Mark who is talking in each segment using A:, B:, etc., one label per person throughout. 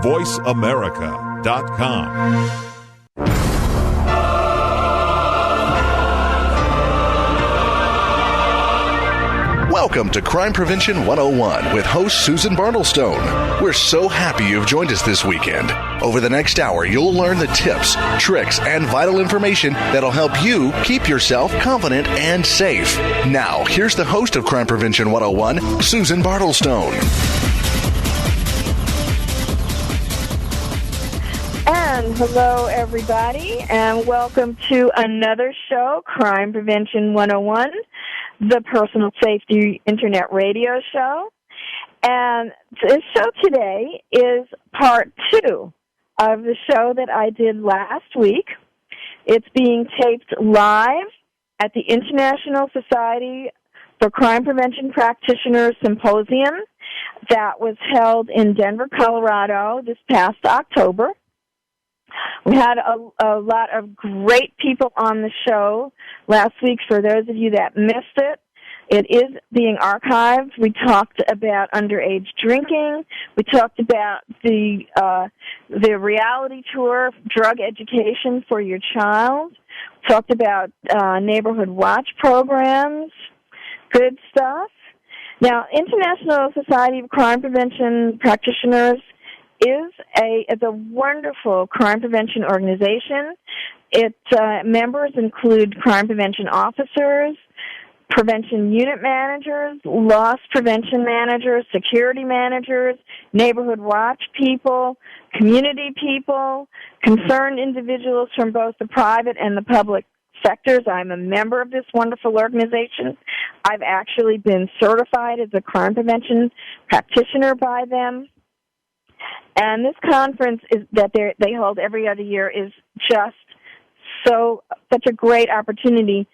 A: voiceamerica.com.
B: Welcome to Crime Prevention 101 with host Susan Bartelstone. We're so happy you've joined us this weekend. Over the next hour, you'll learn the tips, tricks, and vital information that'll help you keep yourself confident and safe. Now, here's the host of Crime Prevention 101, Susan Bartelstone.
C: And hello, everybody, and welcome to another show, Crime Prevention 101. The Personal Safety Internet Radio Show. And this show today is part 2 of the show that I did last week. It's being taped live at the International Society for Crime Prevention Practitioners Symposium that was held in Denver, Colorado this past October. We had a lot of great people on the show last week. For those of you that missed it, it is being archived. We talked about underage drinking. We talked about the reality tour, drug education for your child. We talked about neighborhood watch programs. Good stuff. Now, International Society of Crime Prevention Practitioners is a wonderful crime prevention organization. Its members include crime prevention officers, prevention unit managers, loss prevention managers, security managers, neighborhood watch people, community people, concerned individuals from both the private and the public sectors. I'm a member of this wonderful organization. I've actually been certified as a crime prevention practitioner by them. And this conference that they hold every other year is just such a great opportunity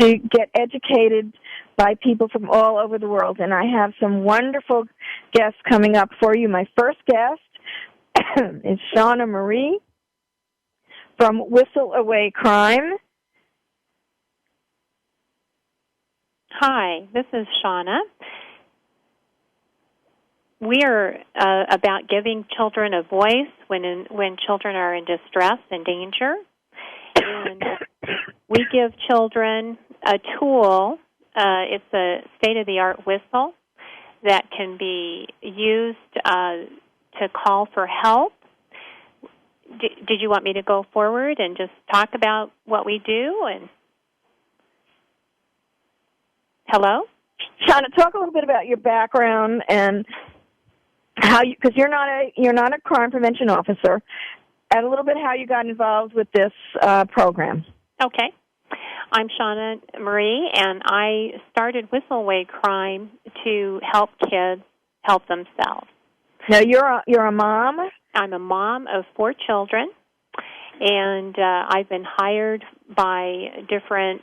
C: to get educated by people from all over the world. And I have some wonderful guests coming up for you. My first guest is Shauna Marie from Whistle Away Crime.
D: Hi, this is Shauna. We are about giving children a voice when children are in distress and danger. And we give children a tool. It's a state-of-the-art whistle that can be used to call for help. Did you want me to go forward and just talk about what we do? And hello?
C: Shauna, talk a little bit about your background and how you, because you're not a crime prevention officer, and a little bit how you got involved with this program.
D: Okay. I'm Shauna Marie, and I started Whistle Away Crime to help kids help themselves.
C: Now, you're a mom?
D: I'm a mom of 4 children, and I've been hired by different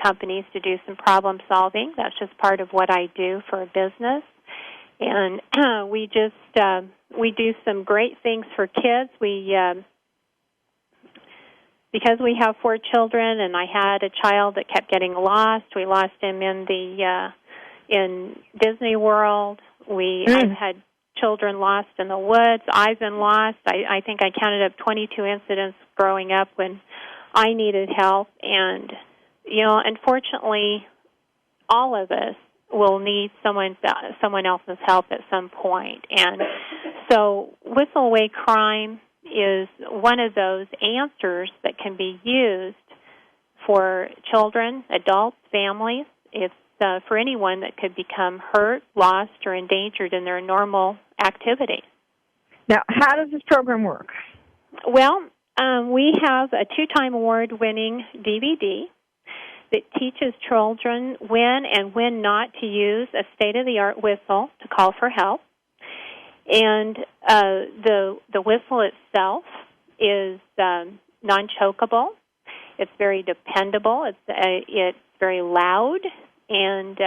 D: companies to do some problem solving. That's just part of what I do for a business. And we do some great things for kids. Because we have 4 children, and I had a child that kept getting lost. We lost him in Disney World. I've had children lost in the woods. I've been lost. I think I counted up 22 incidents growing up when I needed help. And, unfortunately, all of us will need someone else's help at some point. And so Whistle Away Crime is one of those answers that can be used for children, adults, families. It's for anyone that could become hurt, lost, or endangered in their normal activities.
C: Now, how does this program work?
D: Well, we have a 2-time award-winning DVD that teaches children when and when not to use a state-of-the-art whistle to call for help. And the whistle itself is non-chokeable. It's very dependable. It's very loud, and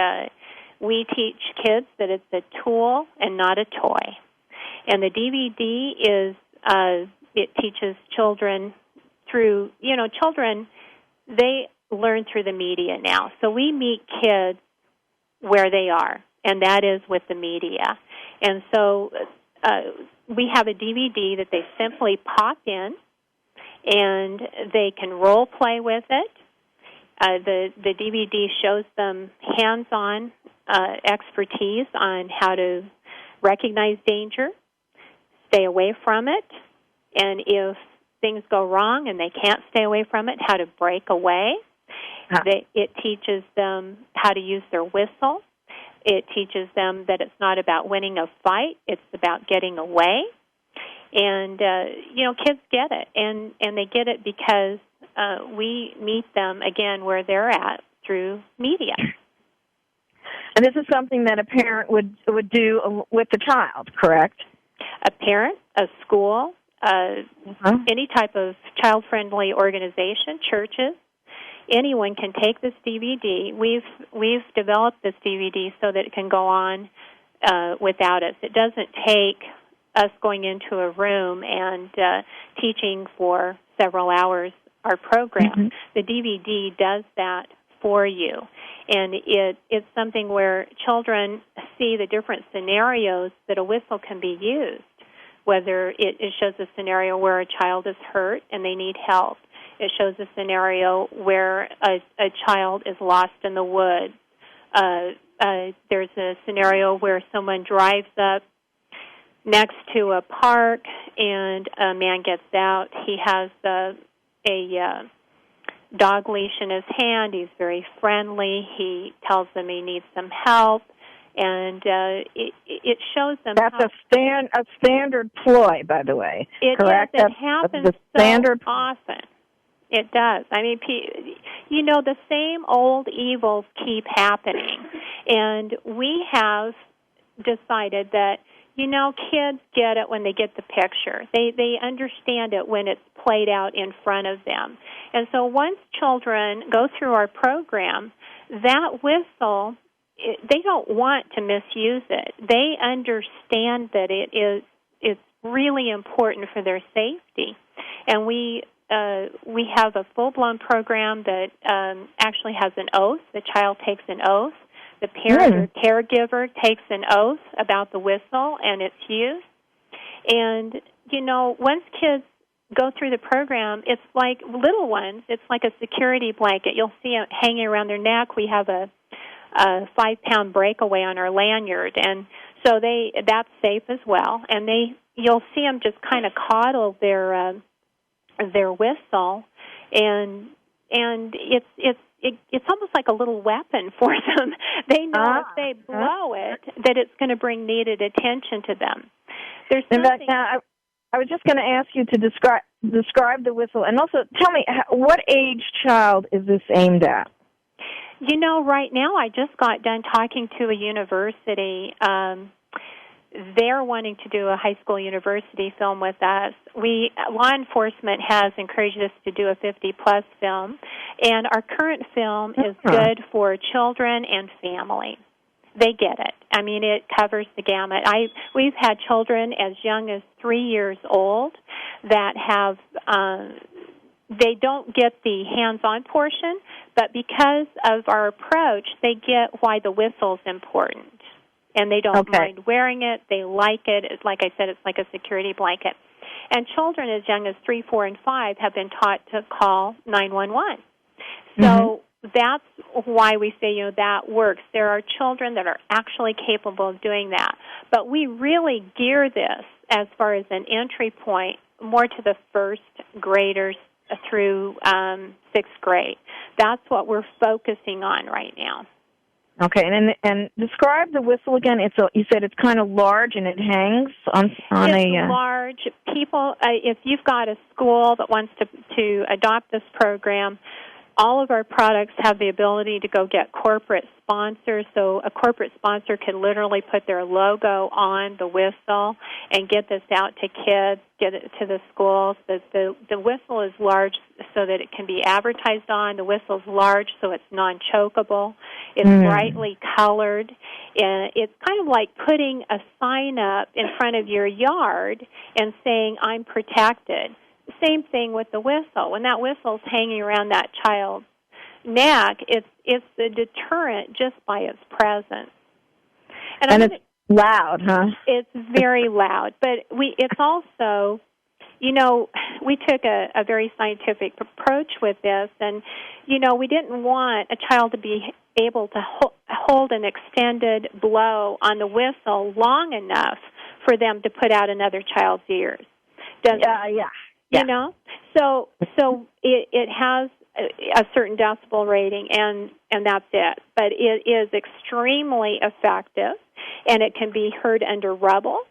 D: we teach kids that it's a tool and not a toy. And the DVD is it teaches children through children, they learn through the media now. So we meet kids where they are, and that is with the media. And so we have a DVD that they simply pop in, and they can role play with it. The DVD shows them hands-on expertise on how to recognize danger, stay away from it, and if things go wrong and they can't stay away from it, how to break away. It teaches them how to use their whistle. It teaches them that it's not about winning a fight, it's about getting away. And, kids get it, and they get it because we meet them, again, where they're at through media.
C: And this is something that a parent would do with the child, correct?
D: A parent, a school, any type of child-friendly organization, churches, anyone can take this DVD. We've developed this DVD so that it can go on without us. It doesn't take us going into a room and teaching for several hours our program. Mm-hmm. The DVD does that for you. And it's something where children see the different scenarios that a whistle can be used, whether it shows a scenario where a child is hurt and they need help. It shows a scenario where a child is lost in the woods. There's a scenario where someone drives up next to a park and a man gets out. He has a dog leash in his hand. He's very friendly. He tells them he needs some help, and it shows them.
C: That's a standard ploy, by the way. Correct?
D: It happens so often. It does. I mean, the same old evils keep happening, and we have decided that, kids get it when they get the picture. They understand it when it's played out in front of them. And so once children go through our program, that whistle, they don't want to misuse it. They understand that it's really important for their safety. And we have a full-blown program that actually has an oath. The child takes an oath. The parent or caregiver takes an oath about the whistle and its use. And, once kids go through the program, it's like little ones. It's like a security blanket. You'll see it hanging around their neck. We have a 5-pound breakaway on our lanyard, and so that's safe as well. And you'll see them just kind of coddle their whistle, and it's almost like a little weapon for them. They know if they blow it, that it's going to bring needed attention to them. There's something.
C: I was just going to ask you to describe the whistle, and also tell me what age child is this aimed at?
D: Right now I just got done talking to a university. They're wanting to do a high school university film with us. Law enforcement has encouraged us to do a 50-plus film, and our current film is good for children and families. They get it. I mean, it covers the gamut. We've had children as young as 3 years old that have, they don't get the hands-on portion, but because of our approach, they get why the whistle's important. And they don't mind wearing it. They like it. It's, like I said, it's like a security blanket. And children as young as 3, 4, and 5 have been taught to call 911. So that's why we say, that works. There are children that are actually capable of doing that. But we really gear this, as far as an entry point, more to the first graders through 6th grade. That's what we're focusing on right now.
C: Okay, and describe the whistle again. You said it's kind of large and it hangs on
D: it's large. People, if you've got a school that wants to adopt this program, all of our products have the ability to go get corporate sponsors. So a corporate sponsor can literally put their logo on the whistle and get this out to kids, get it to the schools. The whistle is large so that it can be advertised on. The whistle's large so it's non-chokeable. It's brightly colored. It's kind of like putting a sign up in front of your yard and saying, I'm protected. Same thing with the whistle. When that whistle's hanging around that child's neck, it's a deterrent just by its presence.
C: And loud, huh?
D: It's very loud, but it's also, we took a very scientific approach with this, and, we didn't want a child to be able to hold an extended blow on the whistle long enough for them to put out another child's ears. So it has a certain decibel rating, and that's it. But it is extremely effective, and it can be heard under rubble.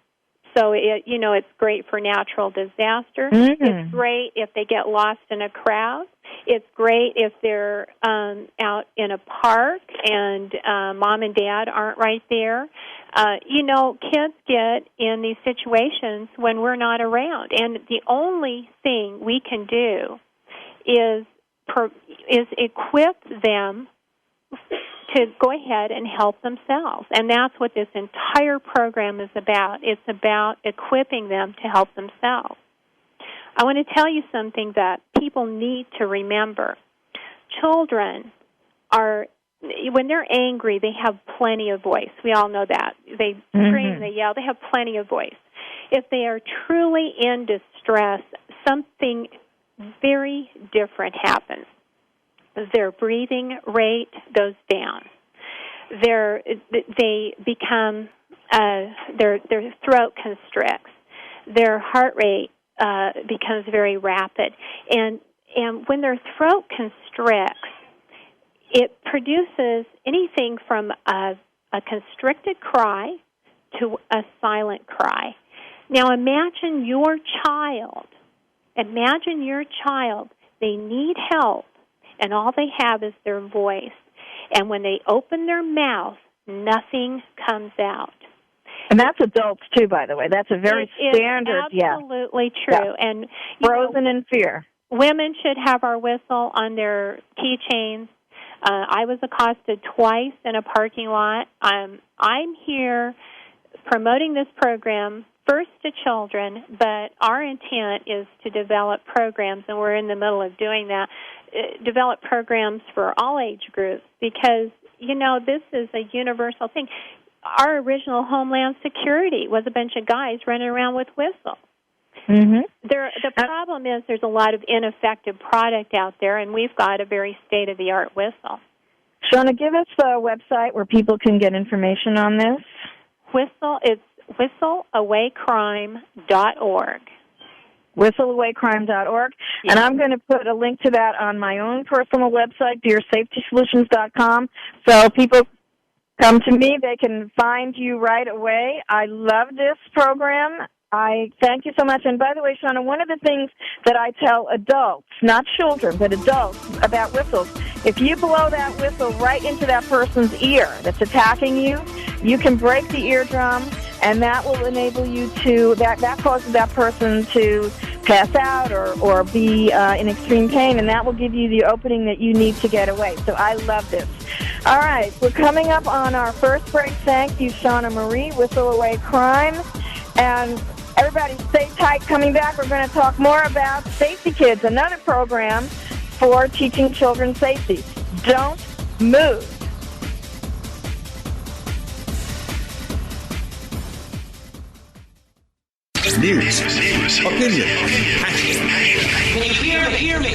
D: So it's great for natural disaster. Mm-hmm. It's great if they get lost in a crowd. It's great if they're out in a park and mom and dad aren't right there. Kids get in these situations when we're not around, and the only thing we can do is equip them to go ahead and help themselves. And that's what this entire program is about. It's about equipping them to help themselves. I want to tell you something that people need to remember. Children when they're angry, they have plenty of voice. We all know that. They scream, they yell, they have plenty of voice. If they are truly in distress, something very different happens. Their breathing rate goes down. They become their throat constricts. Their heart rate becomes very rapid, and when their throat constricts, it produces anything from a constricted cry to a silent cry. Now imagine your child. They need help, and all they have is their voice. And when they open their mouth, nothing comes out.
C: And that's adults, too, by the way. That's a very standard,
D: absolutely true. Yeah. And
C: frozen in fear.
D: Women should have our whistle on their keychains. I was accosted twice in a parking lot. I'm here promoting this program first to children, but our intent is to develop programs, and we're in the middle of doing that, develop programs for all age groups because, this is a universal thing. Our original Homeland Security was a bunch of guys running around with whistles. Mm-hmm. The problem is there's a lot of ineffective product out there, and we've got a very state-of-the-art whistle.
C: Shauna, give us a website where people can get information on this.
D: It's whistleawaycrime.org.
C: whistleawaycrime.org. Yes. And I'm going to put a link to that on my own personal website, dearsafetysolutions.com. So people come to me, they can find you right away. I love this program. I thank you so much. And by the way, Shauna, one of the things that I tell adults, not children, but adults, about whistles, if you blow that whistle right into that person's ear that's attacking you, you can break the eardrum, and that will enable you to, that causes that person to pass out or be in extreme pain, and that will give you the opening that you need to get away. So I love this. All right, we're coming up on our first break. Thank you, Shauna Marie, Whistle Away Crime. And everybody stay tight. Coming back, we're going to talk more about Safety Kids, another program for teaching children safety. Don't move.
A: News, opinion, passion.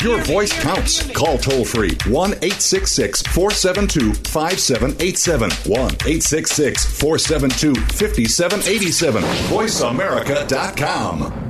A: Your voice counts. Call toll-free 1-866-472-5787. 1-866-472-5787. VoiceAmerica.com.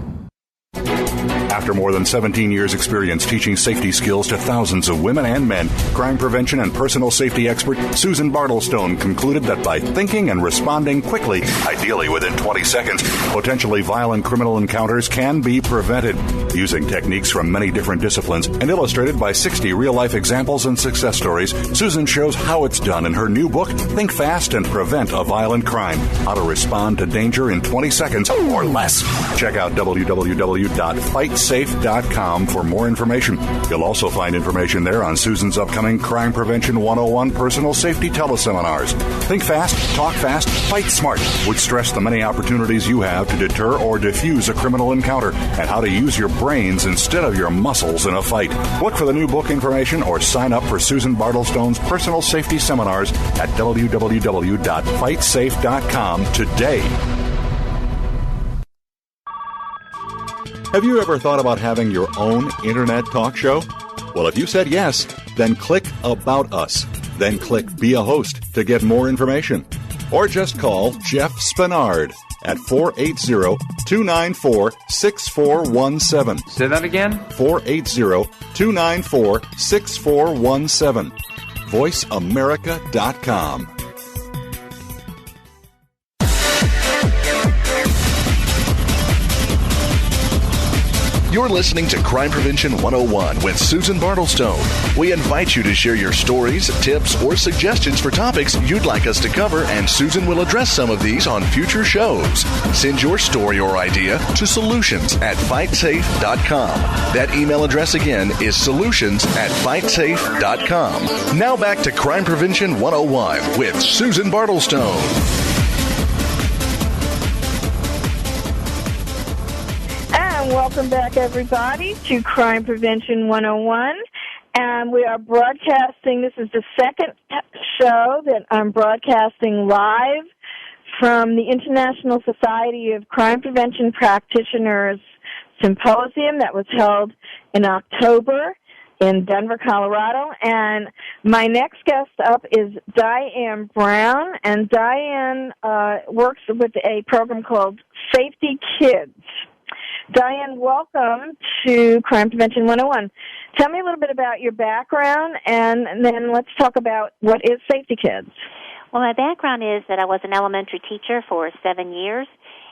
A: After more than 17 years' experience teaching safety skills to thousands of women and men, crime prevention and personal safety expert Susan Bartelstone concluded that by thinking and responding quickly, ideally within 20 seconds, potentially violent criminal encounters can be prevented. Using techniques from many different disciplines and illustrated by 60 real-life examples and success stories, Susan shows how it's done in her new book, Think Fast and Prevent a Violent Crime, How to Respond to Danger in 20 Seconds or Less. Check out www.fightsafe.com fightsafe.com for more information. You'll also find information there on Susan's upcoming Crime Prevention 101 personal safety teleseminars. Think fast, talk fast, fight smart would stress the many opportunities you have to deter or defuse a criminal encounter and how to use your brains instead of your muscles in a fight. Look for the new book information or sign up for Susan Bartelstone's personal safety seminars at www.fightsafe.com today. Have you ever thought about having your own internet talk show? Well, if you said yes, then click About Us. Then click Be a Host to get more information. Or just call Jeff Spinard at 480-294-6417.
E: Say that again?
A: 480-294-6417. VoiceAmerica.com.
B: You're listening to Crime Prevention 101 with Susan Bartelstone. We invite you to share your stories, tips, or suggestions for topics you'd like us to cover, and Susan will address some of these on future shows. Send your story or idea to solutions@fightsafe.com. That email address again is solutions@fightsafe.com. Now back to Crime Prevention 101 with Susan Bartelstone.
C: Welcome back, everybody, to Crime Prevention 101. And we are broadcasting, this is the second show that I'm broadcasting live from the International Society of Crime Prevention Practitioners Symposium that was held in October in Denver, Colorado. And my next guest up is Diane Brown, and Diane works with a program called Safety Kids. Diane, welcome to Crime Prevention 101. Tell me a little bit about your background, and then let's talk about what is Safety Kids.
F: Well, my background is that I was an elementary teacher for 7 years,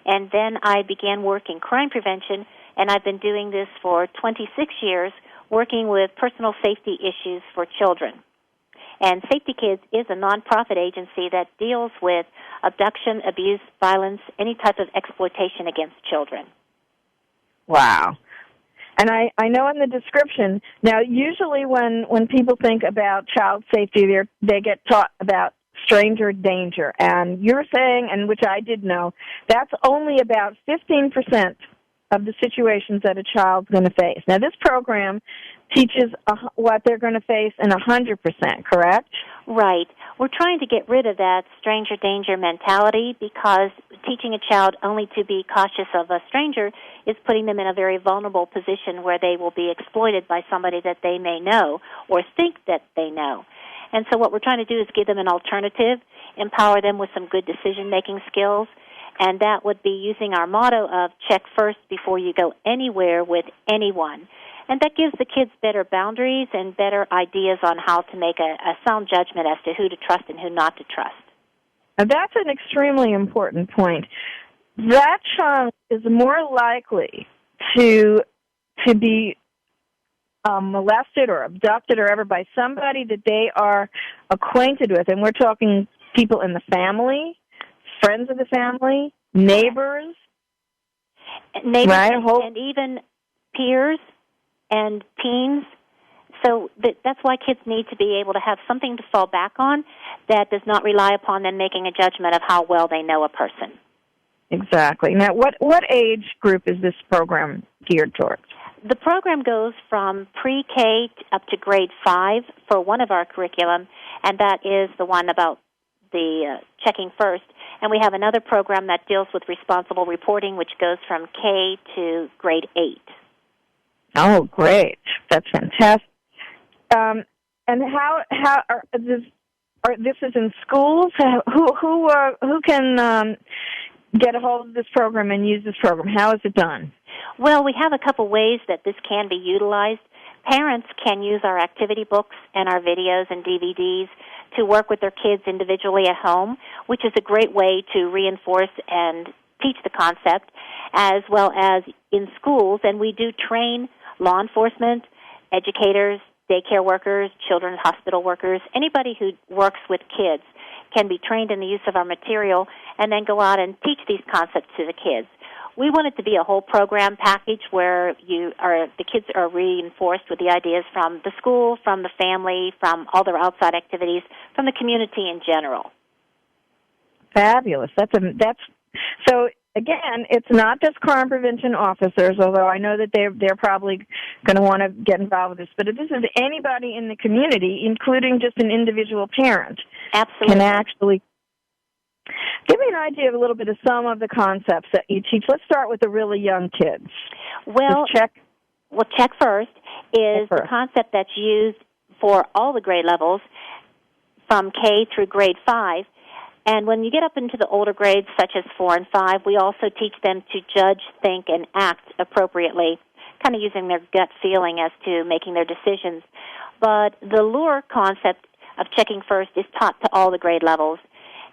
F: and then I began working crime prevention, and I've been doing this for 26 years, working with personal safety issues for children. And Safety Kids is a nonprofit agency that deals with abduction, abuse, violence, any type of exploitation against children.
C: Wow. And I know in the description, now usually when people think about child safety, they get taught about stranger danger. And you're saying, and which I did know, that's only about 15% of the situations that a child's going to face. Now this program teaches what they're going to face in 100%, correct?
F: Right. We're trying to get rid of that stranger danger mentality because teaching a child only to be cautious of a stranger is putting them in a very vulnerable position where they will be exploited by somebody that they may know or think that they know. And so what we're trying to do is give them an alternative, empower them with some good decision-making skills, and that would be using our motto of check first before you go anywhere with anyone. And that gives the kids better boundaries and better ideas on how to make a sound judgment as to who to trust and who not to trust.
C: Now, that's an extremely important point. That child is more likely to be molested or abducted or ever by somebody that they are acquainted with. And we're talking people in the family, friends of the family, neighbors, right?
F: And even peers and teens. So that's why kids need to be able to have something to fall back on that does not rely upon them making a judgment of how well they know a person.
C: Exactly. Now, what age group is this program geared towards?
F: The program goes from pre-K up to grade 5 for one of our curriculum, and that is the one about the checking first. And we have another program that deals with responsible reporting, which goes from K to grade 8.
C: Oh, great! That's fantastic. And how this is in schools? Who can get a hold of this program and use this program? How is it done?
F: Well, we have a couple ways that this can be utilized. Parents can use our activity books and our videos and DVDs to work with their kids individually at home, which is a great way to reinforce and teach the concept, as well as in schools. And we do train law enforcement, educators, daycare workers, children's hospital workers, anybody who works with kids can be trained in the use of our material and then go out and teach these concepts to the kids. We want it to be a whole program package where the kids are reinforced with the ideas from the school, from the family, from all their outside activities, from the community in general.
C: Fabulous. That's so. Again, it's not just crime prevention officers, although I know that they're probably going to want to get involved with this. But if this is anybody in the community, including just an individual parent,
F: absolutely,
C: can actually give me an idea of a little bit of some of the concepts that you teach. Let's start with the really young kids.
F: Well, check first is the concept that's used for all the grade levels from K through grade 5. And when you get up into the older grades, such as 4 and 5, we also teach them to judge, think, and act appropriately, kind of using their gut feeling as to making their decisions. But the lure concept of checking first is taught to all the grade levels.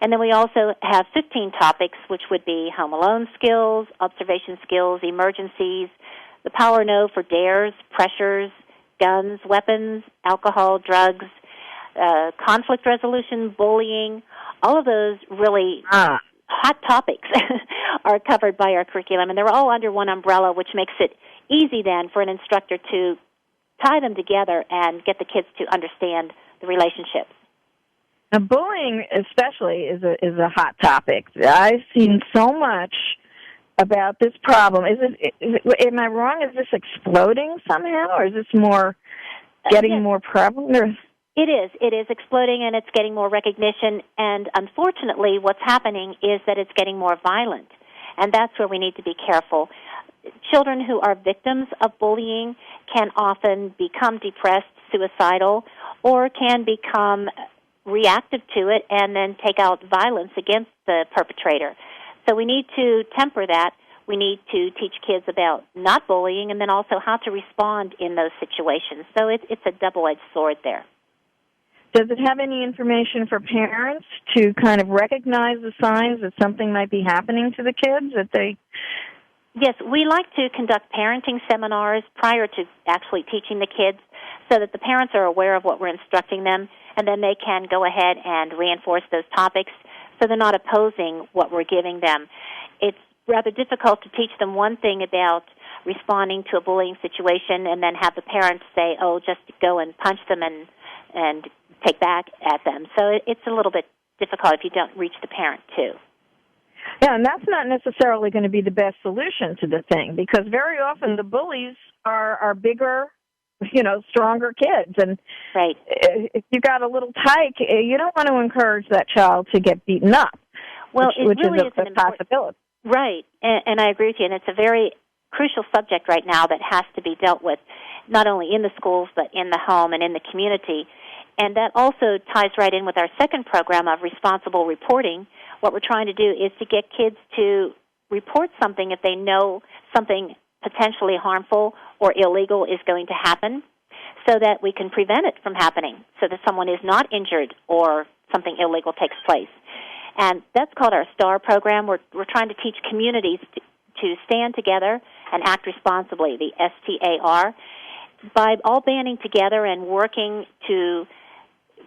F: And then we also have 15 topics, which would be home alone skills, observation skills, emergencies, the power no for dares, pressures, guns, weapons, alcohol, drugs, conflict resolution, bullying. All of those really hot topics are covered by our curriculum, and they're all under one umbrella, which makes it easy then for an instructor to tie them together and get the kids to understand the relationships.
C: Now, bullying especially is a hot topic. I've seen so much about this problem. Am I wrong? Is this exploding somehow, or is this more getting more prevalent? Or?
F: It is. It is exploding, and it's getting more recognition. And unfortunately, what's happening is that it's getting more violent, and that's where we need to be careful. Children who are victims of bullying can often become depressed, suicidal, or can become reactive to it and then take out violence against the perpetrator. So we need to temper that. We need to teach kids about not bullying and then also how to respond in those situations. So it's a double-edged sword there.
C: Does it have any information for parents to kind of recognize the signs that something might be happening to the kids?
F: Yes, we like to conduct parenting seminars prior to actually teaching the kids so that the parents are aware of what we're instructing them, and then they can go ahead and reinforce those topics so they're not opposing what we're giving them. It's rather difficult to teach them one thing about responding to a bullying situation and then have the parents say, oh, just go and punch them and take back at them. So it's a little bit difficult if you don't reach the parent, too.
C: Yeah, and that's not necessarily going to be the best solution to the thing, because very often the bullies are bigger, stronger kids. And
F: right.
C: If you got a little tyke, you don't want to encourage that child to get beaten up,
F: well,
C: which
F: really
C: is a possibility.
F: Right, and I agree with you, and it's a very crucial subject right now that has to be dealt with, not only in the schools, but in the home and in the community. And that also ties right in with our second program of responsible reporting. What we're trying to do is to get kids to report something if they know something potentially harmful or illegal is going to happen, so that we can prevent it from happening, so that someone is not injured or something illegal takes place. And that's called our STAR program. We're trying to teach communities to stand together and act responsibly, the STAR. By all banding together and working to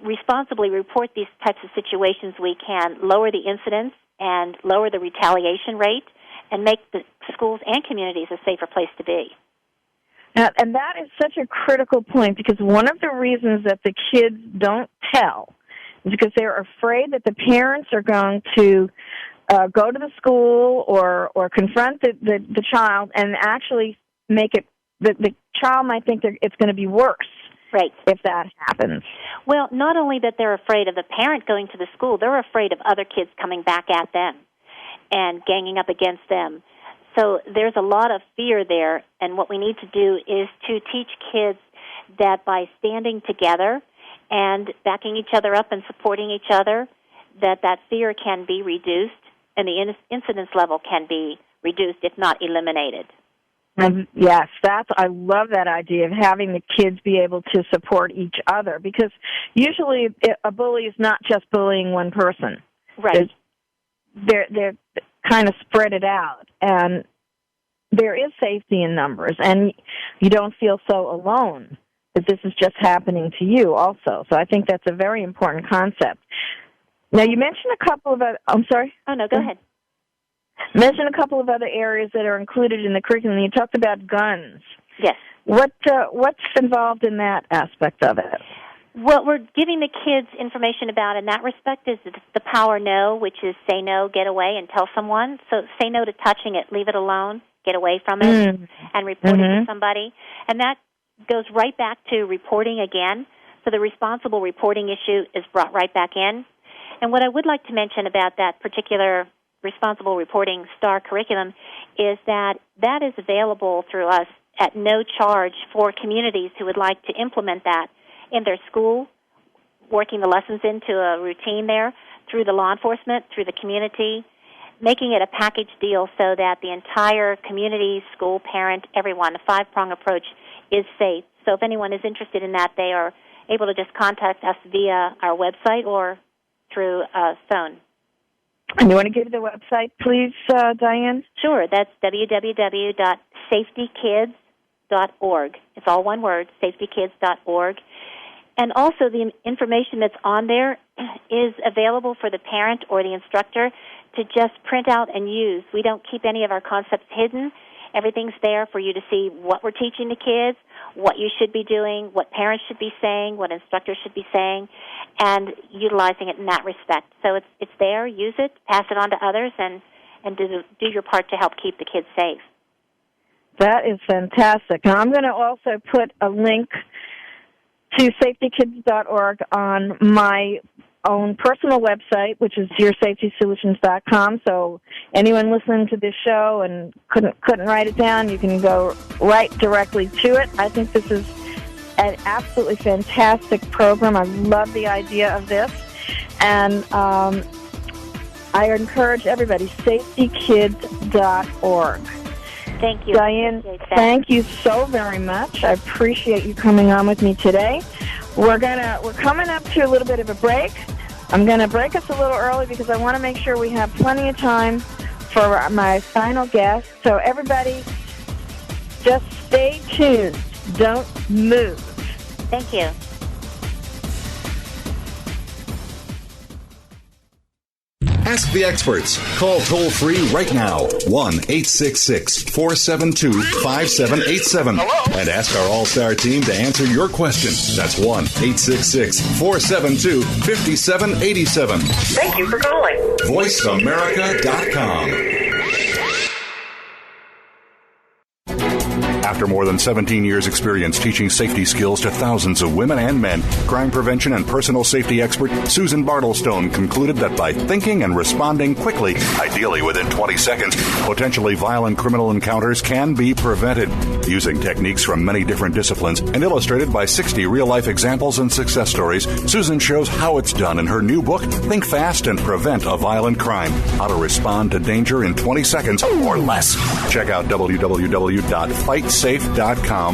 F: responsibly report these types of situations, we can lower the incidence and lower the retaliation rate and make the schools and communities a safer place to be.
C: And that is such a critical point, because one of the reasons that the kids don't tell is because they're afraid that the parents are going to go to the school or confront the child and actually make it, the child might think it's going to be worse.
F: Right.
C: If that happens.
F: Well, not only that they're afraid of the parent going to the school, they're afraid of other kids coming back at them and ganging up against them. So there's a lot of fear there, and what we need to do is to teach kids that by standing together and backing each other up and supporting each other, that fear can be reduced and the incidence level can be reduced, if not eliminated.
C: Yes, I love that idea of having the kids be able to support each other, because usually a bully is not just bullying one person.
F: Right.
C: They're kind of spread it out, and there is safety in numbers, and you don't feel so alone that this is just happening to you also. So I think that's a very important concept. Now, you mentioned a couple of I'm sorry?
F: Oh, no, go ahead.
C: mention a couple of other areas that are included in the curriculum. You talked about guns.
F: Yes.
C: What's involved in that aspect of it?
F: What we're giving the kids information about in that respect is the power no, which is say no, get away, and tell someone. So say no to touching it, leave it alone, get away from it, and report it to somebody. And that goes right back to reporting again. So the responsible reporting issue is brought right back in. And what I would like to mention about that particular responsible reporting STAR curriculum is that that is available through us at no charge for communities who would like to implement that in their school, working the lessons into a routine there, through the law enforcement, through the community, making it a package deal so that the entire community, school, parent, everyone, a five-prong approach is safe. So if anyone is interested in that, they are able to just contact us via our website or through phone.
C: And you want to give the website, please, Diane?
F: Sure. That's www.safetykids.org. It's all one word, safetykids.org. And also the information that's on there is available for the parent or the instructor to just print out and use. We don't keep any of our concepts hidden. Everything's there for you to see what we're teaching the kids, what you should be doing, what parents should be saying, what instructors should be saying, and utilizing it in that respect. So it's there. Use it, pass it on to others, and do your part to help keep the kids safe.
C: That is fantastic. Now, I'm going to also put a link to safetykids.org on my own personal website, which is dearsafetysolutions.com. So anyone listening to this show and couldn't write it down, you can go right directly to it. I think this is an absolutely fantastic program. I love the idea of this. And I encourage everybody, safetykids.org.
F: Thank you.
C: Diane, thank you so very much. I appreciate you coming on with me today. We're coming up to a little bit of a break. I'm going to break us a little early because I want to make sure we have plenty of time for my final guest. So everybody, just stay tuned. Don't move.
F: Thank you.
A: Ask the experts. Call toll-free right now, 1-866-472-5787. And ask our All-Star team to answer your question. That's 1-866-472-5787.
E: Thank you for calling.
A: VoiceAmerica.com. After more than 17 years' experience teaching safety skills to thousands of women and men, crime prevention and personal safety expert Susan Bartelstone concluded that by thinking and responding quickly, ideally within 20 seconds, potentially violent criminal encounters can be prevented. Using techniques from many different disciplines and illustrated by 60 real-life examples and success stories, Susan shows how it's done in her new book, Think Fast and Prevent a Violent Crime, How to Respond to Danger in 20 Seconds or Less. Check out www.fightsafe.com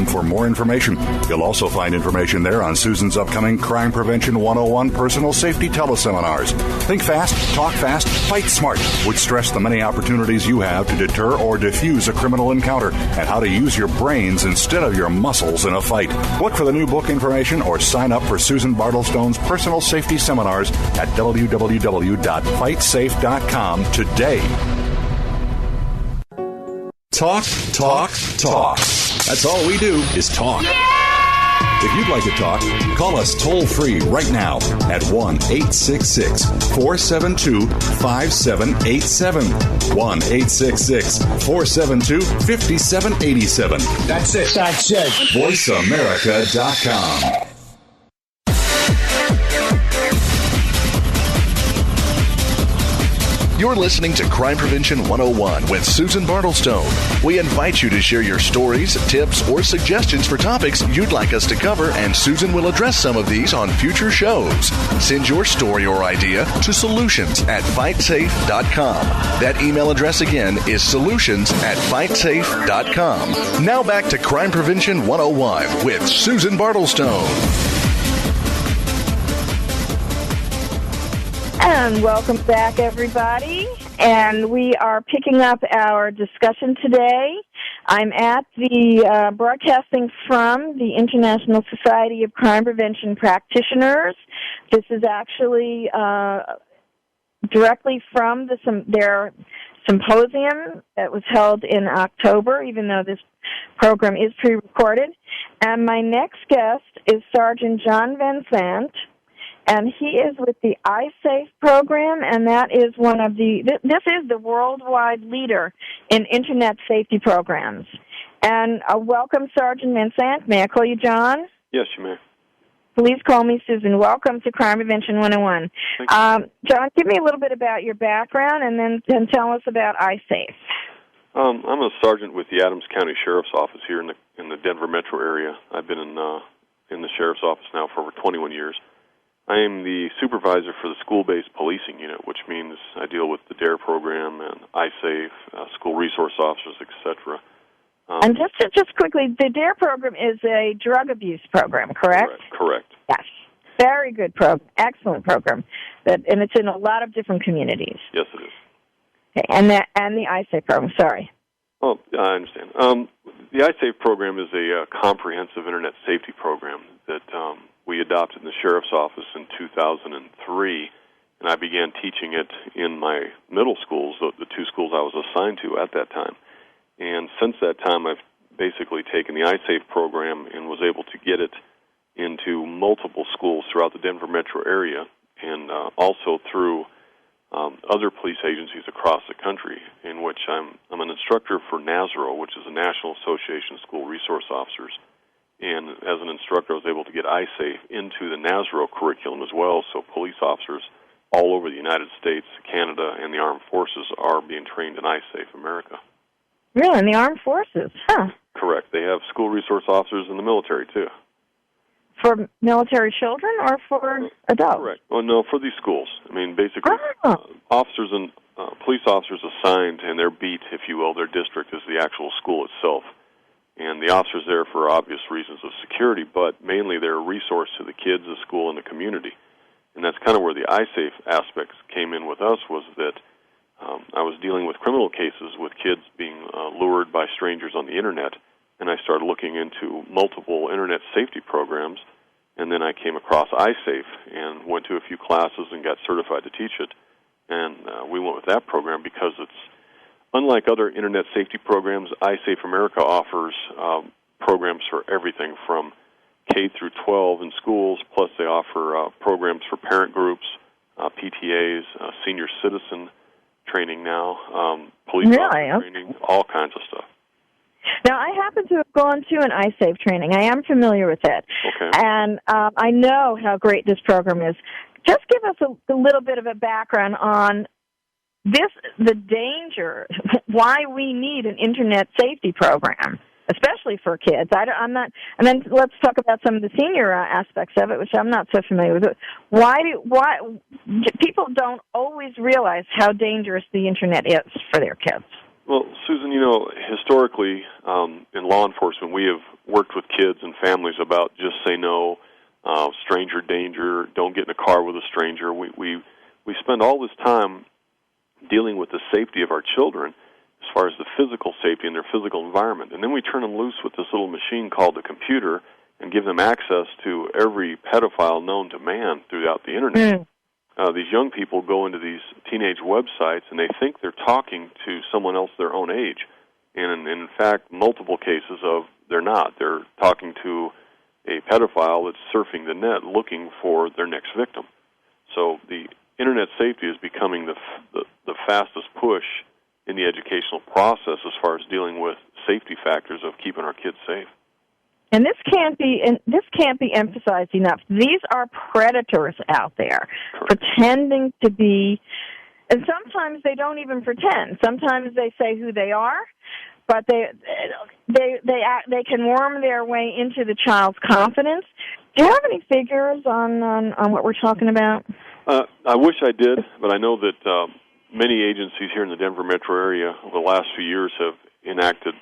A: for more information. You'll also find information there on Susan's upcoming Crime Prevention 101 personal safety teleseminars. Think fast, talk fast, fight smart, which stress the many opportunities you have to deter or defuse a criminal encounter and how to use your brains instead of your muscles in a fight. Look for the new book information or sign up for Susan Bartelstone's personal safety seminars at www.fightsafe.com today. Talk, talk, talk. That's all we do is talk. If you'd like to talk, call us toll-free right now at 1-866-472-5787. 1-866-472-5787.
G: That's it.
A: VoiceAmerica.com.
B: You're listening to Crime Prevention 101 with Susan Bartelstone. We invite you to share your stories, tips, or suggestions for topics you'd like us to cover, and Susan will address some of these on future shows. Send your story or idea to solutions@fightsafe.com. That email address again is solutions@fightsafe.com. Now back to Crime Prevention 101 with Susan Bartelstone.
C: And welcome back, everybody. And we are picking up our discussion today. I'm at the broadcasting from the International Society of Crime Prevention Practitioners. This is actually directly from their Symposium that was held in October, even though this program is pre-recorded. And my next guest is Sergeant John Van Sant, and he is with the iSafe program, and that is this is the worldwide leader in Internet safety programs. And welcome, Sergeant Van Sant. May I call you John?
E: Yes, you may.
C: Please call me Susan. Welcome to Crime Prevention 101. John, give me a little bit about your background and then tell us about iSafe.
E: I'm a sergeant with the Adams County Sheriff's Office here in the Denver metro area. I've been in the Sheriff's Office now for over 21 years. I am the supervisor for the school-based policing unit, which means I deal with the DARE program and iSafe, school resource officers, etc.
C: And just quickly, the DARE program is a drug abuse program, correct?
E: Correct.
C: Yes. Very good program. Excellent program. And it's in a lot of different communities.
E: Yes, it is.
C: Okay. And the iSafe program, sorry.
E: Oh, I understand. The iSafe program is a comprehensive Internet safety program that we adopted in the Sheriff's Office in 2003, and I began teaching it in my middle schools, the two schools I was assigned to at that time. And since that time, I've basically taken the iSafe program and was able to get it into multiple schools throughout the Denver metro area and also through other police agencies across the country, in which I'm an instructor for NASRO, which is the National Association of School Resource Officers. And as an instructor, I was able to get iSafe into the NASRO curriculum as well, so police officers all over the United States, Canada, and the Armed Forces are being trained in iSafe America.
C: Really? In the Armed Forces? Huh.
E: Correct. They have school resource officers in the military, too.
C: For military children or for adults?
E: Correct. Well, no, for these schools. I mean, basically, officers and police officers assigned, and their beat, if you will, their district is the actual school itself. And the officers there for obvious reasons of security, but mainly they're a resource to the kids, the school, and the community. And that's kind of where the iSafe aspects came in with us, was that I was dealing with criminal cases with kids being lured by strangers on the Internet, and I started looking into multiple Internet safety programs, and then I came across iSafe and went to a few classes and got certified to teach it. And we went with that program because it's, unlike other Internet safety programs, iSafe America offers programs for everything from K through 12 in schools, plus they offer programs for parent groups, PTAs, senior citizen training now, police officer training, all kinds of stuff.
C: Now, I happen to have gone to an iSafe training. I am familiar with it.
E: Okay.
C: And I know how great this program is. Just give us a little bit of a background on the danger, why we need an Internet safety program, especially for kids. I'm not, and then let's talk about some of the senior aspects of it, which I'm not so familiar with. Why people don't always realize how dangerous the Internet is for their kids?
E: Well, Susan, historically in law enforcement, we have worked with kids and families about just say no, stranger danger, don't get in a car with a stranger. We spend all this time dealing with the safety of our children as far as the physical safety in their physical environment. And then we turn them loose with this little machine called the computer and give them access to every pedophile known to man throughout the Internet. These young people go into these teenage websites and they think they're talking to someone else their own age. And in fact, multiple cases of they're not. They're talking to a pedophile that's surfing the net looking for their next victim. So the Internet safety is becoming the fastest push in the educational process as far as dealing with safety factors of keeping our kids safe.
C: And this can't be emphasized enough. These are predators out there, pretending to be, and sometimes they don't even pretend. Sometimes they say who they are, but they can worm their way into the child's confidence. Do you have any figures on what we're talking about?
E: I wish I did, but I know that many agencies here in the Denver metro area over the last few years have enacted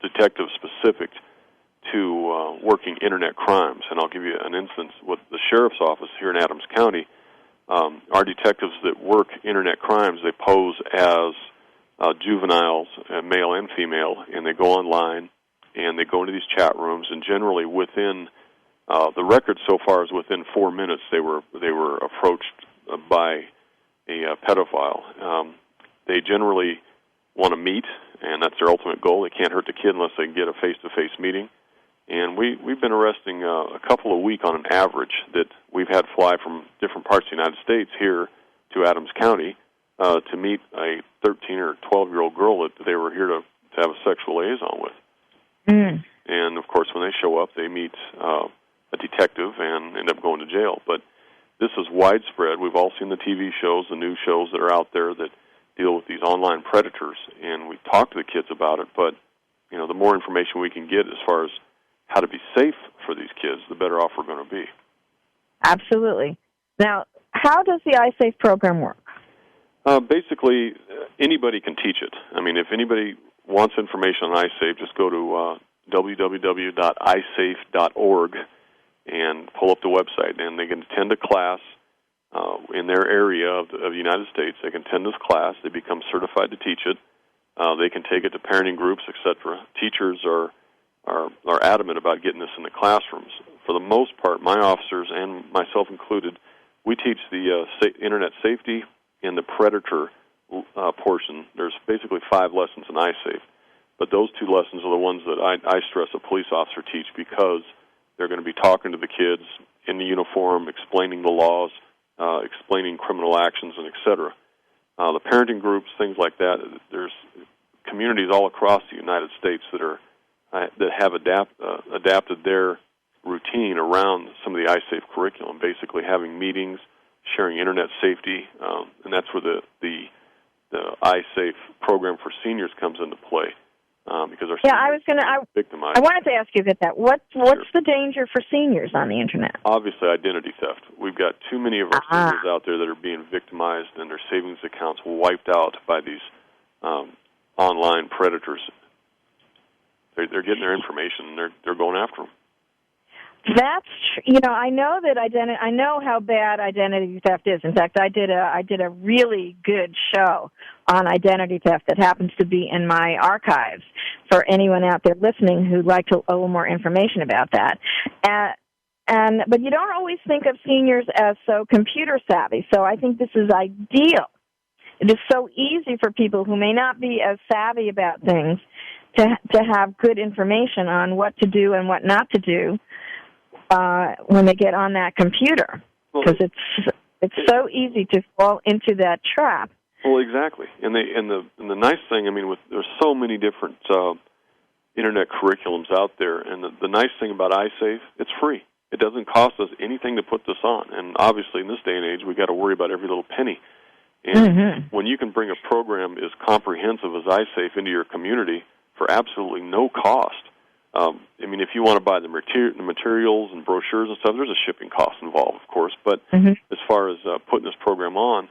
E: detectives specific to working Internet crimes. And I'll give you an instance with the Sheriff's Office here in Adams County. Our detectives that work Internet crimes, they pose as juveniles, male and female, and they go online and they go into these chat rooms, and generally within the record so far is within 4 minutes they were approached by a pedophile. they generally want to meet, and that's their ultimate goal. They can't hurt the kid unless they can get a face-to-face meeting. And we've been arresting a couple a week on an average that we've had fly from different parts of the United States here to Adams County to meet a 13 or 12-year-old girl that they were here to have a sexual liaison with.
C: Mm.
E: And, of course, when they show up, they meet a detective and end up going to jail. But this is widespread. We've all seen the TV shows, the news shows that are out there that deal with these online predators, and we talk to the kids about it. But, you know, the more information we can get as far as how to be safe for these kids, the better off we're going to be.
C: Absolutely. Now, how does the iSafe program work?
E: Basically, anybody can teach it. I mean, if anybody wants information on iSafe, just go to www.isafe.org and pull up the website, and they can attend a class in their area of the United States. They can attend this class. They become certified to teach it. They can take it to parenting groups, etc. Teachers are adamant about getting this in the classrooms. For the most part, my officers, and myself included, we teach the Internet safety and the predator portion. There's basically 5 lessons in iSafe, but those 2 lessons are the ones that I stress a police officer teach, because they're going to be talking to the kids in the uniform, explaining the laws, explaining criminal actions, and etc. The parenting groups, things like that. There's communities all across the United States that have adapted their routine around some of the iSafe curriculum, basically having meetings, sharing Internet safety, and that's where the iSafe program for seniors comes into play, because our seniors are victimized.
C: I wanted to ask you that. What's the danger for seniors on the Internet?
E: Obviously, identity theft. We've got too many of our seniors out there that are being victimized and their savings accounts wiped out by these online predators. They're getting their information, and they're going after them.
C: That's I know that I know how bad identity theft is. In fact, I did a really good show on identity theft that happens to be in my archives for anyone out there listening who'd like a little more information about that. But you don't always think of seniors as so computer savvy. So I think this is ideal. It is so easy for people who may not be as savvy about things to have good information on what to do and what not to do when they get on that computer, because it's so easy to fall into that trap.
E: Well, exactly, and the nice thing, I mean, there's so many different Internet curriculums out there, and the nice thing about iSafe, it's free. It doesn't cost us anything to put this on, and obviously in this day and age, we got to worry about every little penny. And when you can bring a program as comprehensive as iSafe into your community for absolutely no cost. I mean, if you want to buy the materials and brochures and stuff, there's a shipping cost involved, of course. But as far as putting this program on,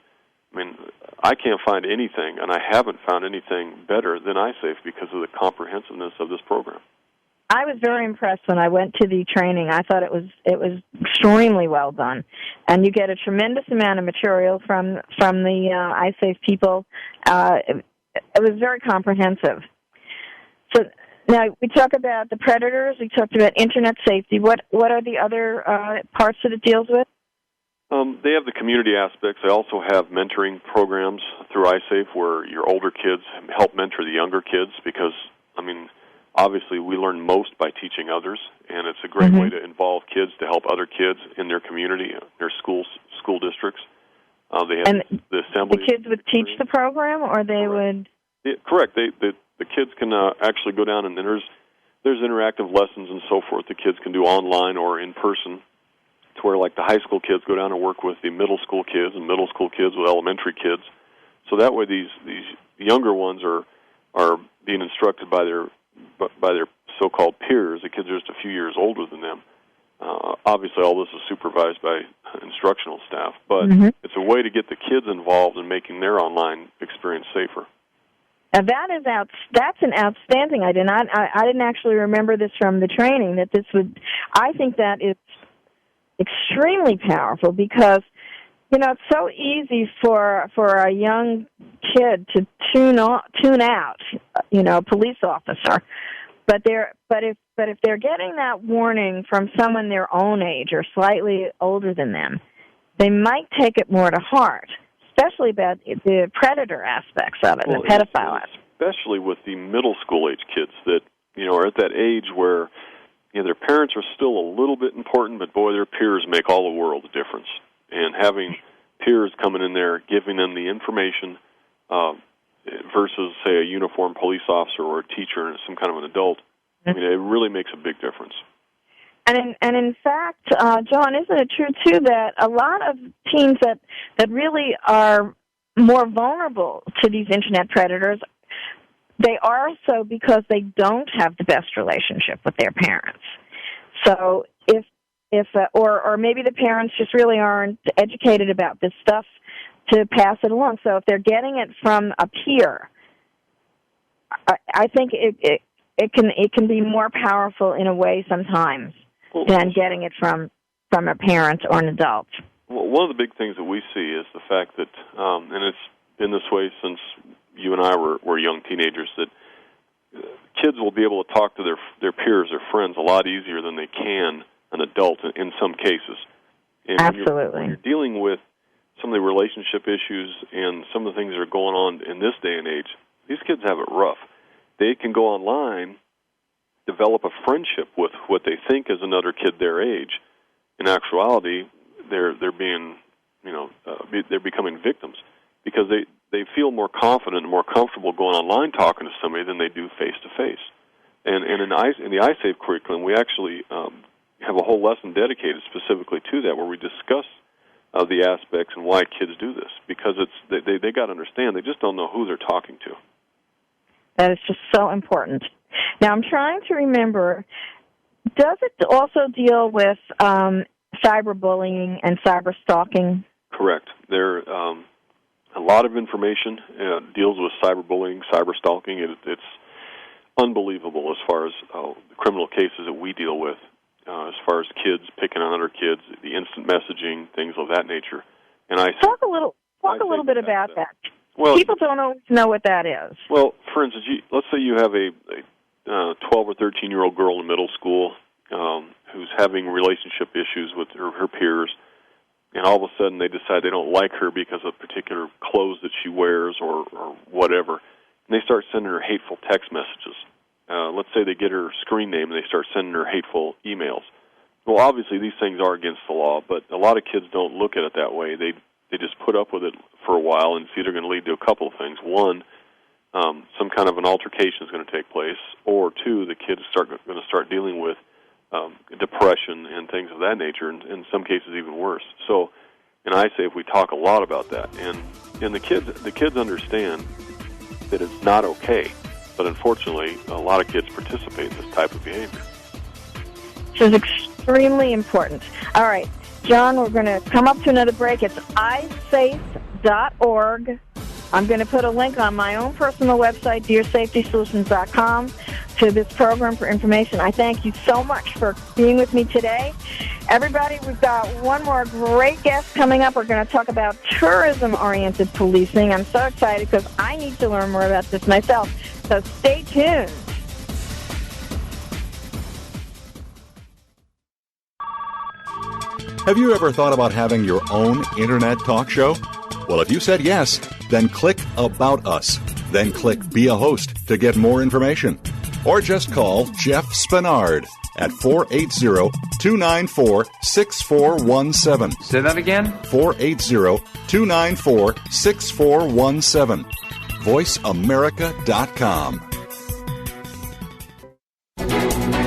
E: I mean, I can't find anything, and I haven't found anything better than iSafe because of the comprehensiveness of this program.
C: I was very impressed when I went to the training. I thought it was extremely well done, and you get a tremendous amount of material from the iSafe people. It was very comprehensive. So now we talk about the predators. We talked about Internet safety. What are the other parts that it deals with?
E: They have the community aspects. They also have mentoring programs through iSafe where your older kids help mentor the younger kids, because, I mean, obviously we learn most by teaching others, and it's a great way to involve kids to help other kids in their community, their school districts. They have the assembly.
C: The kids would teach the program, or they would?
E: Yeah, correct. The kids can actually go down, and there's interactive lessons and so forth the kids can do online or in person, to where, like, the high school kids go down and work with the middle school kids, and middle school kids with elementary kids. So that way these younger ones are being instructed by their so-called peers. The kids are just a few years older than them. Obviously, all this is supervised by instructional staff, but it's a way to get the kids involved in making their online experience safer.
C: And that's an outstanding idea. I didn't actually remember this from the training. I think that it's extremely powerful, because it's so easy for a young kid to tune out, a police officer. But if they're getting that warning from someone their own age or slightly older than them, they might take it more to heart. especially about the predator aspects of it, the pedophile aspects.
E: Especially with the middle school age kids that, are at that age where, their parents are still a little bit important, but boy, their peers make all the world of difference. And having peers coming in there, giving them the information versus, say, a uniformed police officer or a teacher and some kind of an adult, it really makes a big difference.
C: And in fact, John, isn't it true, too, that a lot of teens that really are more vulnerable to these Internet predators, they are so because they don't have the best relationship with their parents. So or maybe the parents just really aren't educated about this stuff to pass it along. So if they're getting it from a peer, I think it can be more powerful in a way sometimes than getting it from a parent or an adult.
E: Well, one of the big things that we see is the fact that, and it's been this way since you and I were young teenagers, that kids will be able to talk to their peers, their friends, a lot easier than they can an adult in some cases. And
C: absolutely.
E: When you're dealing with some of the relationship issues and some of the things that are going on in this day and age, these kids have it rough. They can go online, develop a friendship with what they think is another kid their age. In actuality, they're being, they're becoming victims because they feel more confident and more comfortable going online talking to somebody than they do face-to-face. And in the ISAFE curriculum, we actually have a whole lesson dedicated specifically to that, where we discuss the aspects and why kids do this, because they got to understand they just don't know who they're talking to.
C: That is just so important. Now, I'm trying to remember, does it also deal with cyberbullying and cyberstalking? Correct.
E: There a lot of information deals with cyberbullying, cyberstalking. It's unbelievable as far as the criminal cases that we deal with, as far as kids picking on other kids, the instant messaging, things of that nature. And
C: talk a little bit about that. Well, people don't always know what that is.
E: Well, for instance, let's say you have a 12 or 13-year-old girl in middle school who's having relationship issues with her peers, and all of a sudden they decide they don't like her because of particular clothes that she wears or whatever, and they start sending her hateful text messages. Let's say they get her screen name and they start sending her hateful emails. Well, obviously these things are against the law, but a lot of kids don't look at it that way. They just put up with it for a while, and it's either going to lead to a couple of things. One, some kind of an altercation is going to take place, or two, the kids are going to start dealing with depression and things of that nature, and in some cases even worse. So, and I say if we talk a lot about that, and the kids understand that it's not okay, but unfortunately, a lot of kids participate in this type of behavior.
C: Which is extremely important. All right, John, we're going to come up to another break. It's iSafe.org. I'm going to put a link on my own personal website, DearSafetySolutions.com, to this program for information. I thank you so much for being with me today. Everybody, we've got one more great guest coming up. We're going to talk about tourism-oriented policing. I'm so excited because I need to learn more about this myself. So stay tuned.
A: Have you ever thought about having your own Internet talk show? Well, if you said yes, then click About Us. Then click Be a Host to get more information. Or just call Jeff Spinard at 480-294-6417.
G: Say that again?
A: 480-294-6417. VoiceAmerica.com.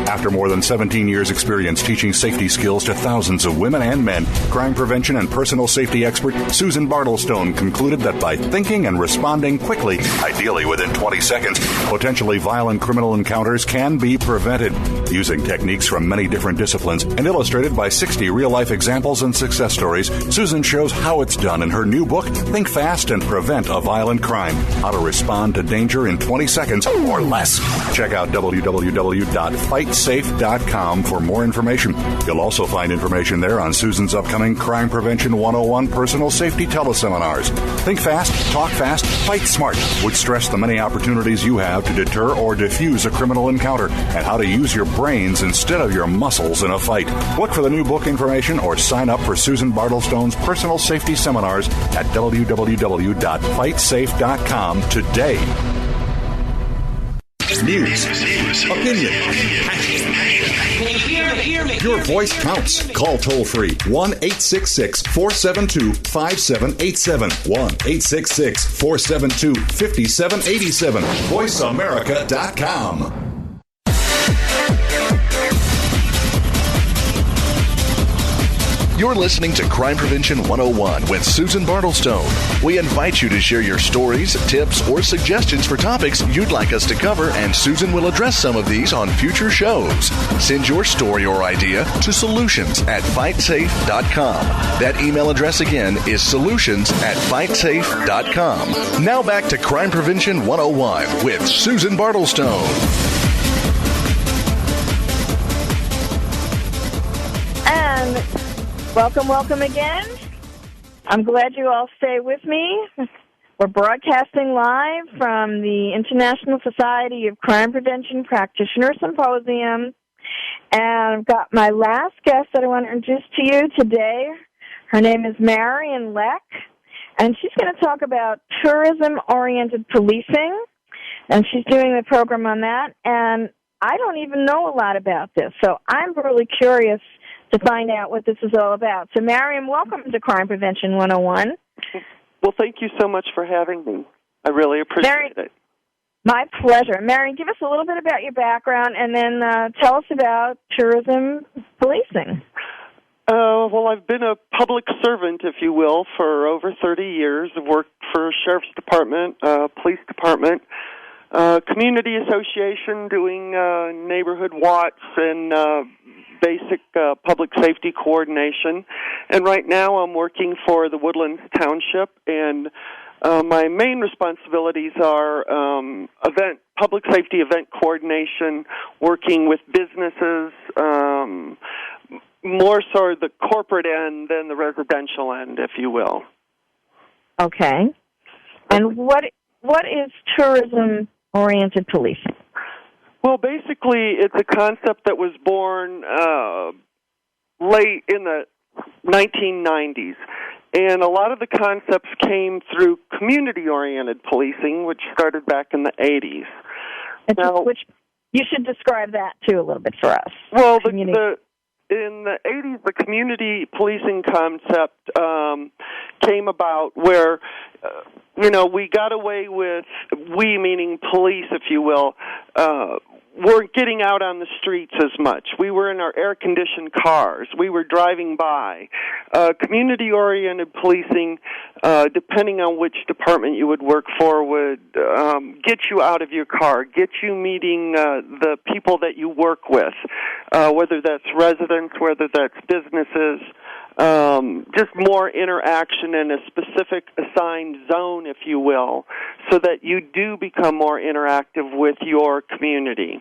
A: After more than 17 years' experience teaching safety skills to thousands of women and men, crime prevention and personal safety expert Susan Bartelstone concluded that by thinking and responding quickly, ideally within 20 seconds, potentially violent criminal encounters can be prevented. Using techniques from many different disciplines and illustrated by 60 real-life examples and success stories, Susan shows how it's done in her new book, Think Fast and Prevent a Violent Crime: How to Respond to Danger in 20 Seconds or Less. Check out www.fightsafely.com fightsafe.com for more information. You'll also find information there on Susan's upcoming Crime Prevention 101 personal safety teleseminars. Think fast, talk fast, fight smart would stress the many opportunities you have to deter or defuse a criminal encounter and how to use your brains instead of your muscles in a fight. Look for the new book information or sign up for Susan Bartelstone's personal safety seminars at www.fightsafe.com today.
G: News, opinion, your voice counts. Call toll-free 1-866-472-5787. 1-866-472-5787. VoiceAmerica.com.
B: You're listening to Crime Prevention 101 with Susan Bartelstone. We invite you to share your stories, tips, or suggestions for topics you'd like us to cover, and Susan will address some of these on future shows. Send your story or idea to solutions@fightsafe.com. That email address again is solutions@fightsafe.com. Now back to Crime Prevention 101 with Susan Bartelstone.
C: And welcome again. I'm glad you all stay with me. We're broadcasting live from the International Society of Crime Prevention Practitioner Symposium. And I've got my last guest that I want to introduce to you today. Her name is Marion Leck, and she's going to talk about tourism-oriented policing. And she's doing the program on that. And I don't even know a lot about this, so I'm really curious to find out what this is all about. So, Mariam, welcome to Crime Prevention 101.
H: Well, thank you so much for having me. I really appreciate it.
C: My pleasure. Mariam, give us a little bit about your background and then tell us about tourism policing.
H: Well, I've been a public servant, if you will, for over 30 years. I've worked for a sheriff's department, police department, community association, doing neighborhood watch and basic public safety coordination. And right now I'm working for the Woodlands Township, and my main responsibilities are public safety event coordination, working with businesses, more so the corporate end than the residential end, if you will.
C: Okay. And what is tourism-oriented policing?
H: Well, basically, it's a concept that was born late in the 1990s. And a lot of the concepts came through community-oriented policing, which started back in the 80s.
C: Which you should describe that, too, a little bit for us.
H: Well, in the 80s, the community policing concept came about where, we got away with, we meaning police, if you will, weren't getting out on the streets as much. We were in our air-conditioned cars. We were driving by. Community-oriented policing, depending on which department you would work for, would get you out of your car, get you meeting the people that you work with, whether that's residents, whether that's businesses, just more interaction in a specific assigned zone, if you will, so that you do become more interactive with your community.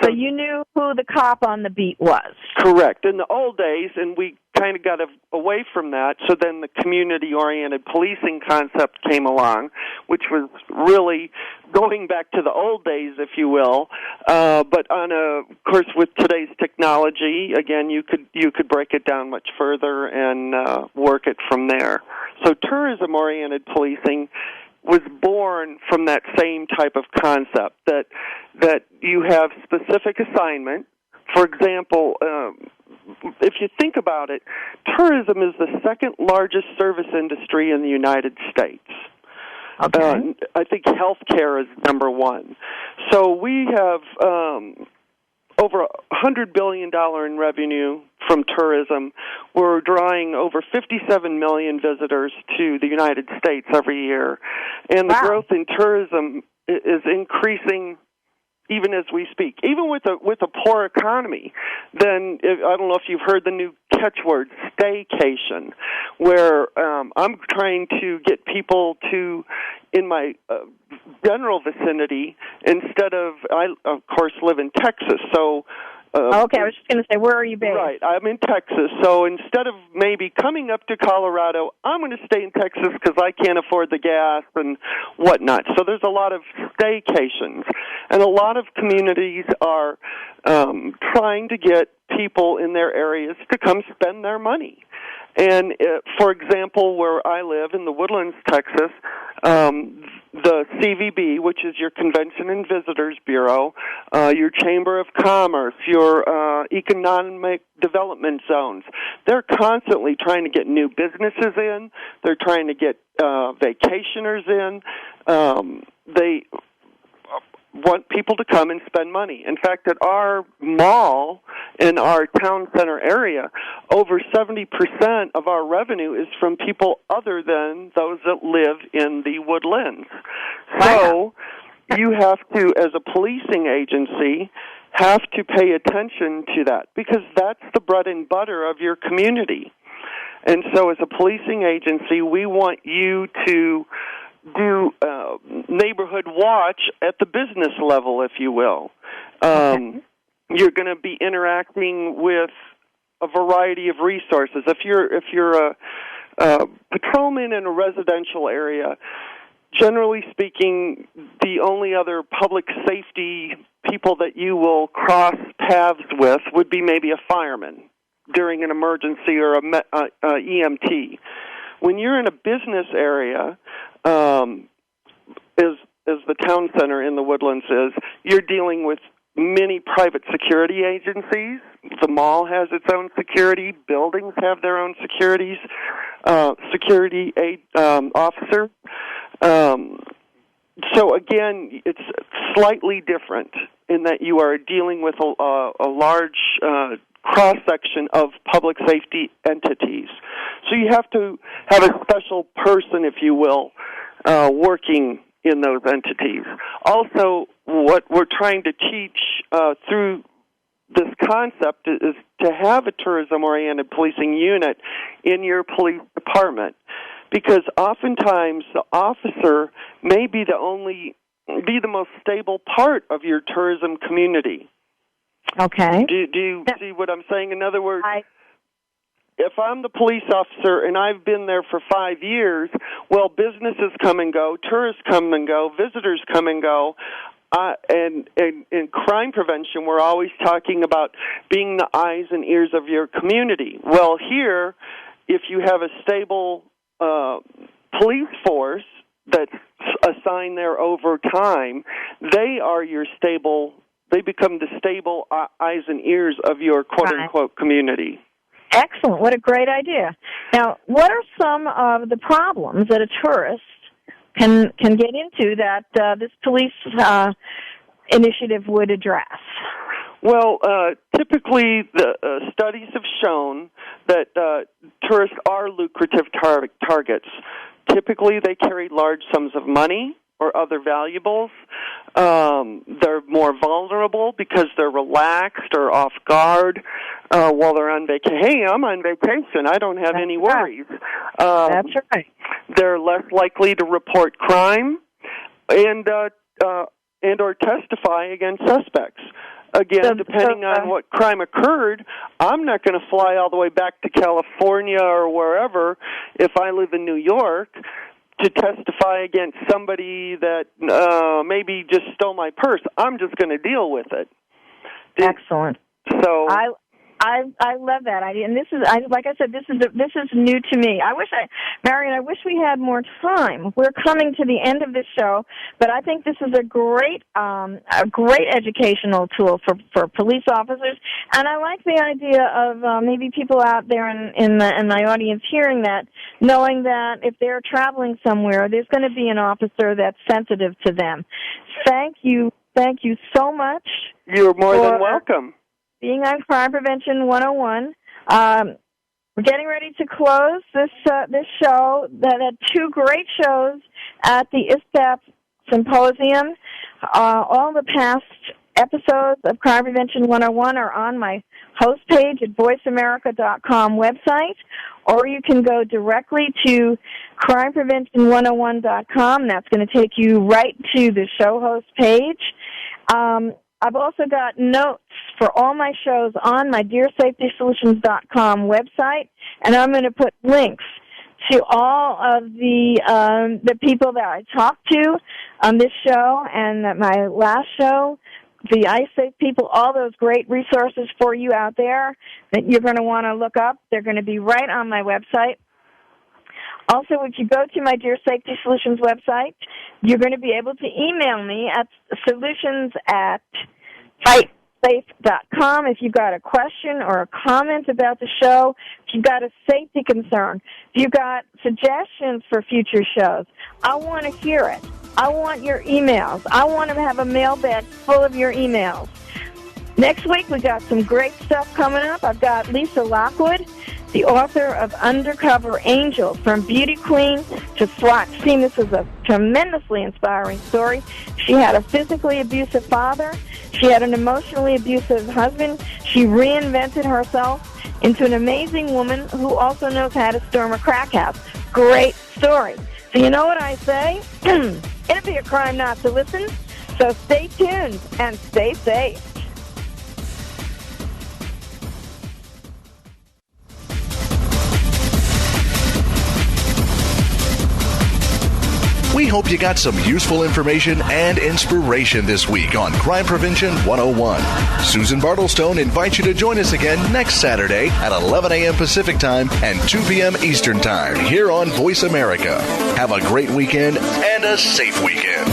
C: So you knew who the cop on the beat was?
H: Correct. In the old days, and we kind of got away from that, so then the community-oriented policing concept came along, which was really going back to the old days, if you will. But of course, with today's technology, again, you could break it down much further and work it from there. So tourism-oriented policing was born from that same type of concept, that you have specific assignment. For example, if you think about it, tourism is the second largest service industry in the United States. Okay. I think healthcare is number one. So we have over $100 billion in revenue from tourism. We're drawing over 57 million visitors to the United States every year. And the growth in tourism is increasing even as we speak. Even with a poor economy, then I don't know if you've heard the new catchword, staycation, where I'm trying to get people to, in my general vicinity, instead of, I, of course, live in Texas, so
C: Okay, I was just going to say, where are you based?
H: Right, I'm in Texas, so instead of maybe coming up to Colorado, I'm going to stay in Texas because I can't afford the gas and whatnot. So there's a lot of staycations, and a lot of communities are trying to get people in their areas to come spend their money. And, for example, where I live in the Woodlands, Texas, the CVB, which is your Convention and Visitors Bureau, your Chamber of Commerce, your economic development zones, they're constantly trying to get new businesses in. They're trying to get vacationers in. They want people to come and spend money. In fact, at our mall in our town center area, over 70% of our revenue is from people other than those that live in the Woodlands. So you have to, as a policing agency, have to pay attention to that because that's the bread and butter of your community. And so as a policing agency, we want you to do neighborhood watch at the business level, if you will. You're going to be interacting with a variety of resources. If you're a patrolman in a residential area, generally speaking, the only other public safety people that you will cross paths with would be maybe a fireman during an emergency or a EMT. When you're in a business area, as the town center in the Woodlands is, you're dealing with many private security agencies. The mall has its own security. Buildings have their own security officer. So again, it's slightly different in that you are dealing with a large cross-section of public safety entities. So you have to have a special person, if you will, working in those entities. Also, what we're trying to teach through this concept is to have a tourism-oriented policing unit in your police department, because oftentimes the officer may be the most stable part of your tourism community.
C: Okay.
H: Do you see what I'm saying? In other words, if I'm the police officer and I've been there for 5 years, well, businesses come and go, tourists come and go, visitors come and go. And in crime prevention, we're always talking about being the eyes and ears of your community. Well, here, if you have a stable police force that's assigned there over time, they become the stable eyes and ears of your quote-unquote community.
C: Excellent. What a great idea. Now, what are some of the problems that a tourist can get into that this police initiative would address?
H: Well, typically the studies have shown that tourists are lucrative targets. Typically they carry large sums of money or other valuables. They're more vulnerable because they're relaxed or off guard while they're on vacation. Hey, I'm on vacation. I don't have any worries.
C: That's right.
H: They're less likely to report crime and or testify against suspects. Again, depending on what crime occurred, I'm not going to fly all the way back to California or wherever if I live in New York to testify against somebody that maybe just stole my purse. I'm just going to deal with it.
C: Excellent.
H: So
C: I love that idea, and this is like I said, this is new to me. Marion, I wish we had more time. We're coming to the end of this show, but I think this is a great educational tool for police officers, and I like the idea of maybe people out there in my audience hearing that, knowing that if they're traveling somewhere, there's going to be an officer that's sensitive to them. Thank you so much.
H: You're more than welcome.
C: Being on Crime Prevention 101. We're getting ready to close this show. That had two great shows at the ISCPP Symposium. All the past episodes of Crime Prevention 101 are on my host page at voiceamerica.com website, or you can go directly to crimeprevention101.com. That's going to take you right to the show host page. I've also got notes for all my shows on my DearSafetySolutions.com website, and I'm going to put links to all of the people that I talked to on this show and at my last show, the iSafe people, all those great resources for you out there that you're going to want to look up. They're going to be right on my website. Also, if you go to my Dear Safety Solutions website, you're going to be able to email me at solutions@fightsafe.com if you've got a question or a comment about the show, if you've got a safety concern, if you've got suggestions for future shows. I want to hear it. I want your emails. I want to have a mailbag full of your emails. Next week, we got some great stuff coming up. I've got Lisa Lockwood, the author of Undercover Angel, From Beauty Queen to SWAT Team. This is a tremendously inspiring story. She had a physically abusive father. She had an emotionally abusive husband. She reinvented herself into an amazing woman who also knows how to storm a crack house. Great story. So you know what I say? It'd be a crime not to listen. So stay tuned and stay safe.
B: We hope you got some useful information and inspiration this week on Crime Prevention 101. Susan Bartelstone invites you to join us again next Saturday at 11 a.m. Pacific Time and 2 p.m. Eastern Time here on Voice America. Have a great weekend and a safe weekend.